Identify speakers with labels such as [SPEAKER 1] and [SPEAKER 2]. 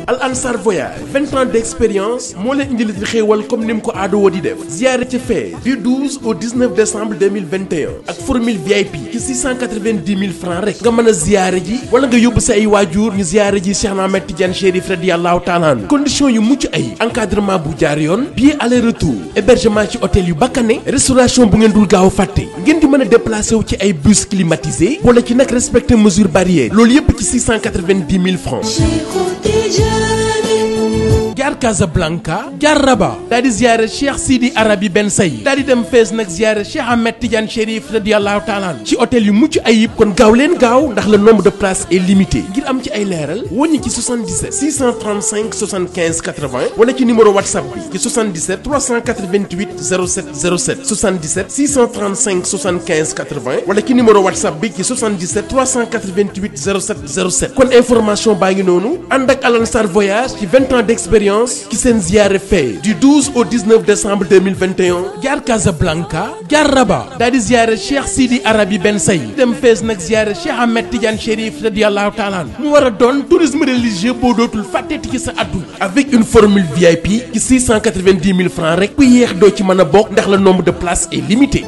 [SPEAKER 1] Al Ansar Voyage 20 ans d'expérience moo leen indil di xéewal comme ni mu ko aadoo di def ziyaare ca Fès du 12 au 19 décembre 2021 ak formule VIP ci 690 000 francs rek nga mën a ziyaare ji wala nga yóbbu sa ay waajur ñu ziyaare ji Cheikh Ahmed Tidiane Chérif radiyallahu taala anhu condition yu mucc ay encadrement bu jaar yoon billet aller retour hébergement ci hôtel yu bakkane restauration bu ngeen dul gaaw fàtte ngeen di mën a déplacé wu ci ay bus climatisé wala ci nag respecter mesures barrières loolu yépp ci 690 000 francs jaar Casablanca jaar Rabat daal di ziyaare Cheikh Sidi Arabi Ben Saïd daal di dem Fès nag ziyaare Cheikh Ahmed Tidiane Chérif radiyallahu taala anhu ci hôtel yu mucc ayib kon gaaw leen gaaw ndax le nombre de places est limité ngir am ci ay leeral woññi ci 77 635 75 80 wala ci numéro WhatsApp bi ci 77 388 07 07 77 635 75 80 wala ci numéro WhatsApp bi ci 77 388 07 07 kon information baa ngi noonu ànd ak Al Ansar Voyage ci 20 ans d'expérience ci seen ziyaare Fès du 12 au 19 décembre 2021 jaar Casablanca jaar Rabat daal di ziyaare Cheikh Sidi Arabi Ben Saïd dem Fès nag ziyaare Cheikh Ahmed Tidiane Chérif radiyallahu taala anhu mu war a doon tourisme religieux boo dootul fàtteeti ci sa àdduna avec une formule VIP ci 690 000 francs rek ku yéex doo ci mën a bokk ndax le nombre de places est limité.